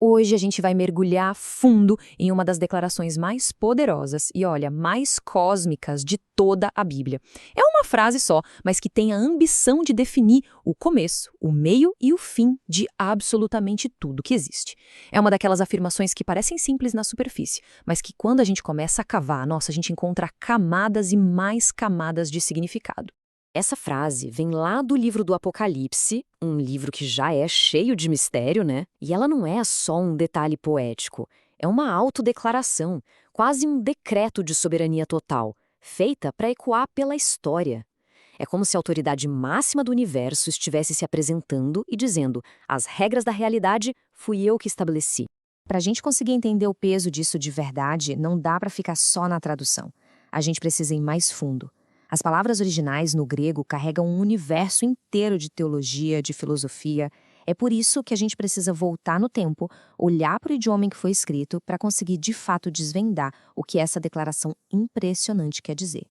Hoje a gente vai mergulhar fundo em uma das declarações mais poderosas e, olha, mais cósmicas de toda a Bíblia. É uma frase só, mas que tem a ambição de definir o começo, o meio e o fim de absolutamente tudo que existe. É uma daquelas afirmações que parecem simples na superfície, mas que quando a gente começa a cavar, nossa, a gente encontra camadas e mais camadas de significado. Essa frase vem lá do livro do Apocalipse, um livro que já é cheio de mistério, né? E ela não é só um detalhe poético, é uma autodeclaração, quase um decreto de soberania total, feita para ecoar pela história. É como se a autoridade máxima do universo estivesse se apresentando e dizendo: as regras da realidade fui eu que estabeleci. Para a gente conseguir entender o peso disso de verdade, não dá para ficar só na tradução. A gente precisa ir mais fundo. As palavras originais no grego carregam um universo inteiro de teologia, de filosofia. É por isso que a gente precisa voltar no tempo, olhar para o idioma em que foi escrito, para conseguir de fato desvendar o que essa declaração impressionante quer dizer.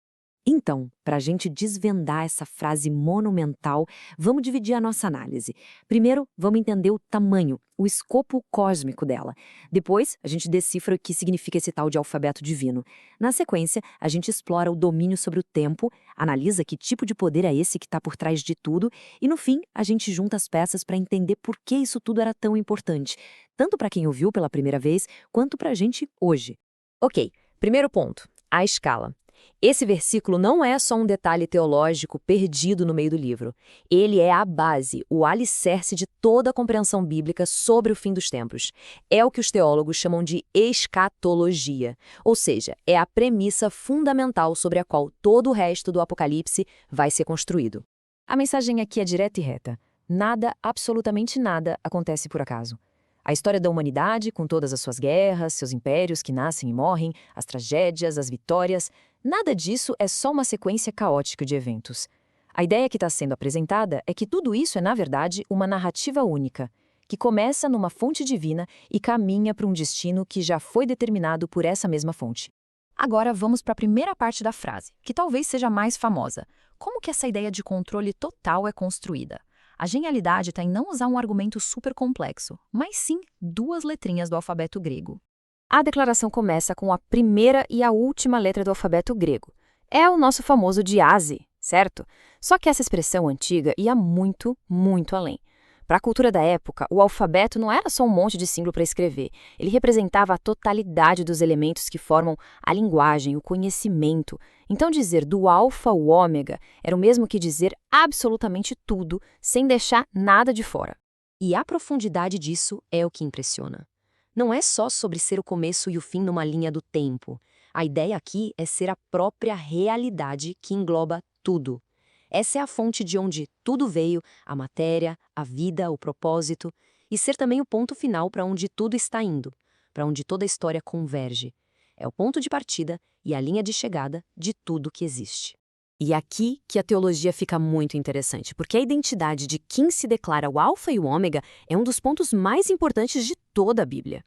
Então, para a gente desvendar essa frase monumental, vamos dividir a nossa análise. Primeiro, vamos entender o tamanho, o escopo cósmico dela. Depois, a gente decifra o que significa esse tal de alfabeto divino. Na sequência, a gente explora o domínio sobre o tempo, analisa que tipo de poder é esse que está por trás de tudo, e no fim, a gente junta as peças para entender por que isso tudo era tão importante, tanto para quem ouviu pela primeira vez, quanto para a gente hoje. Ok, primeiro ponto, a escala. Esse versículo não é só um detalhe teológico perdido no meio do livro. Ele é a base, o alicerce de toda a compreensão bíblica sobre o fim dos tempos. É o que os teólogos chamam de escatologia, ou seja, é a premissa fundamental sobre a qual todo o resto do Apocalipse vai ser construído. A mensagem aqui é direta e reta. Nada, absolutamente nada, acontece por acaso. A história da humanidade, com todas as suas guerras, seus impérios que nascem e morrem, as tragédias, as vitórias, nada disso é só uma sequência caótica de eventos. A ideia que está sendo apresentada é que tudo isso é, na verdade, uma narrativa única, que começa numa fonte divina e caminha para um destino que já foi determinado por essa mesma fonte. Agora vamos para a primeira parte da frase, que talvez seja a mais famosa. Como que essa ideia de controle total é construída? A genialidade está em não usar um argumento super complexo, mas sim duas letrinhas do alfabeto grego. A declaração começa com a primeira e a última letra do alfabeto grego. É o nosso famoso diase, certo? Só que essa expressão antiga ia muito, muito além. Para a cultura da época, o alfabeto não era só um monte de símbolo para escrever. Ele representava a totalidade dos elementos que formam a linguagem, o conhecimento. Então, dizer do alfa ao ômega era o mesmo que dizer absolutamente tudo, sem deixar nada de fora. E a profundidade disso é o que impressiona. Não é só sobre ser o começo e o fim numa linha do tempo. A ideia aqui é ser a própria realidade que engloba tudo. Essa é a fonte de onde tudo veio, a matéria, a vida, o propósito, e ser também o ponto final para onde tudo está indo, para onde toda a história converge. É o ponto de partida e a linha de chegada de tudo que existe. E aqui que a teologia fica muito interessante, porque a identidade de quem se declara o Alfa e o Ômega é um dos pontos mais importantes de toda a Bíblia.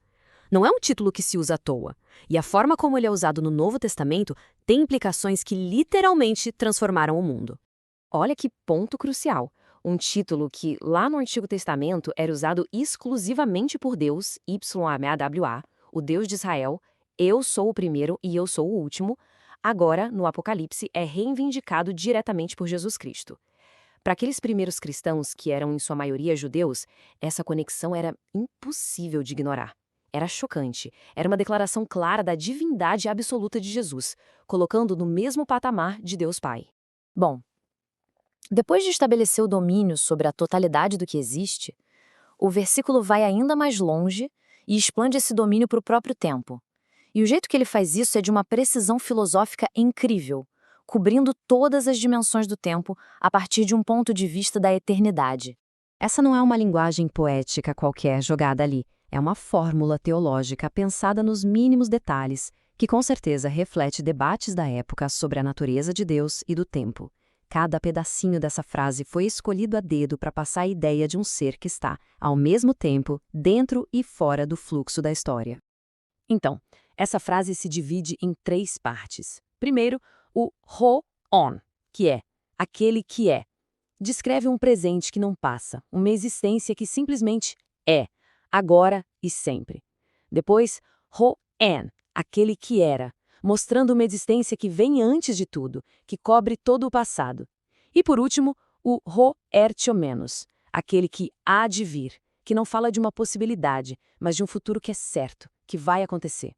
Não é um título que se usa à toa, e a forma como ele é usado no Novo Testamento tem implicações que literalmente transformaram o mundo. Olha que ponto crucial. Um título que, lá no Antigo Testamento, era usado exclusivamente por Deus, YHWH, o Deus de Israel, eu sou o primeiro e eu sou o último, agora, no Apocalipse, é reivindicado diretamente por Jesus Cristo. Para aqueles primeiros cristãos, que eram em sua maioria judeus, essa conexão era impossível de ignorar. Era chocante. Era uma declaração clara da divindade absoluta de Jesus, colocando no mesmo patamar de Deus Pai. Bom, depois de estabelecer o domínio sobre a totalidade do que existe, o versículo vai ainda mais longe e expande esse domínio para o próprio tempo. E o jeito que ele faz isso é de uma precisão filosófica incrível, cobrindo todas as dimensões do tempo a partir de um ponto de vista da eternidade. Essa não é uma linguagem poética qualquer jogada ali, é uma fórmula teológica pensada nos mínimos detalhes, que com certeza reflete debates da época sobre a natureza de Deus e do tempo. Cada pedacinho dessa frase foi escolhido a dedo para passar a ideia de um ser que está, ao mesmo tempo, dentro e fora do fluxo da história. Então, essa frase se divide em 3 partes. Primeiro, o Ho-On, que é aquele que é. Descreve um presente que não passa, uma existência que simplesmente é. agora e sempre. Depois, Ho-En, aquele que era, mostrando uma existência que vem antes de tudo, que cobre todo o passado. E por último, o Ho-Ertiomenos, aquele que há de vir, que não fala de uma possibilidade, mas de um futuro que é certo, que vai acontecer.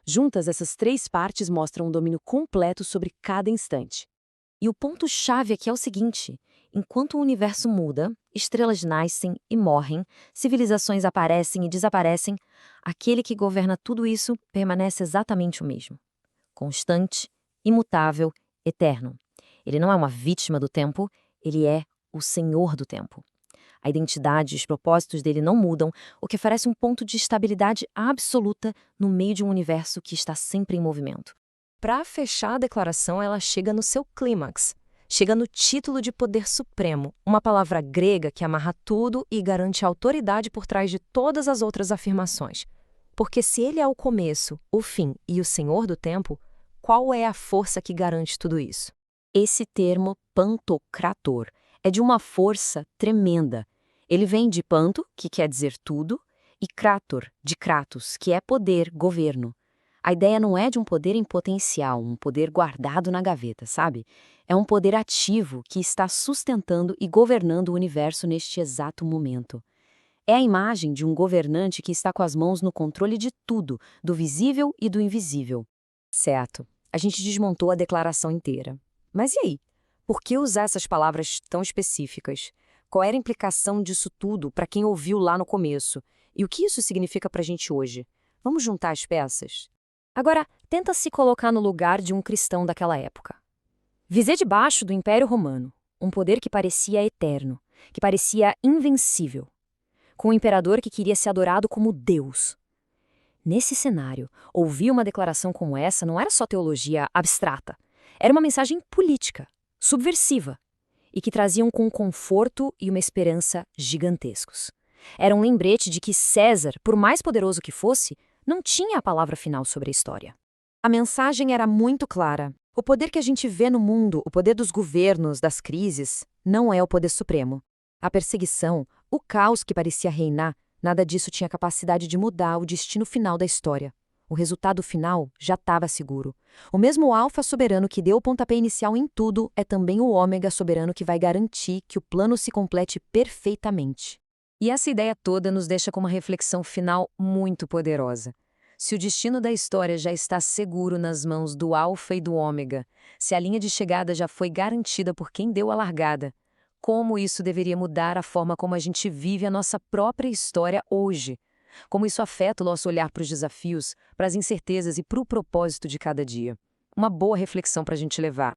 Juntas, essas três partes mostram um domínio completo sobre cada instante. E o ponto-chave aqui é o seguinte: enquanto o universo muda, estrelas nascem e morrem, civilizações aparecem e desaparecem, aquele que governa tudo isso permanece exatamente o mesmo. Constante, imutável, eterno. Ele não é uma vítima do tempo, ele é o Senhor do tempo. A identidade e os propósitos dele não mudam, o que oferece um ponto de estabilidade absoluta no meio de um universo que está sempre em movimento. Para fechar a declaração, ela chega no seu clímax. Chega no título de poder supremo, uma palavra grega que amarra tudo e garante a autoridade por trás de todas as outras afirmações. Porque se ele é o começo, o fim e o senhor do tempo, qual é a força que garante tudo isso? Esse termo pantocrator é de uma força tremenda. Ele vem de panto, que quer dizer tudo, e krator, de kratos, que é poder, governo. A ideia não é de um poder em potencial, um poder guardado na gaveta, sabe? É um poder ativo que está sustentando e governando o universo neste exato momento. É a imagem de um governante que está com as mãos no controle de tudo, do visível e do invisível. Certo. A gente desmontou a declaração inteira. Mas e aí? Por que usar essas palavras tão específicas? Qual era a implicação disso tudo para quem ouviu lá no começo? E o que isso significa para a gente hoje? Vamos juntar as peças? Agora, tenta se colocar no lugar de um cristão daquela época. Viver debaixo do Império Romano, um poder que parecia eterno, que parecia invencível, com um imperador que queria ser adorado como Deus. Nesse cenário, ouvir uma declaração como essa não era só teologia abstrata, era uma mensagem política, subversiva, e que traziam com um conforto e uma esperança gigantescos. Era um lembrete de que César, por mais poderoso que fosse, não tinha a palavra final sobre a história. A mensagem era muito clara. O poder que a gente vê no mundo, o poder dos governos, das crises, não é o poder supremo. A perseguição, o caos que parecia reinar, nada disso tinha capacidade de mudar o destino final da história. O resultado final já estava seguro. O mesmo Alfa soberano que deu o pontapé inicial em tudo é também o Ômega soberano que vai garantir que o plano se complete perfeitamente. E essa ideia toda nos deixa com uma reflexão final muito poderosa. Se o destino da história já está seguro nas mãos do Alfa e do Ômega, se a linha de chegada já foi garantida por quem deu a largada, como isso deveria mudar a forma como a gente vive a nossa própria história hoje? Como isso afeta o nosso olhar para os desafios, para as incertezas e para o propósito de cada dia? Uma boa reflexão para a gente levar.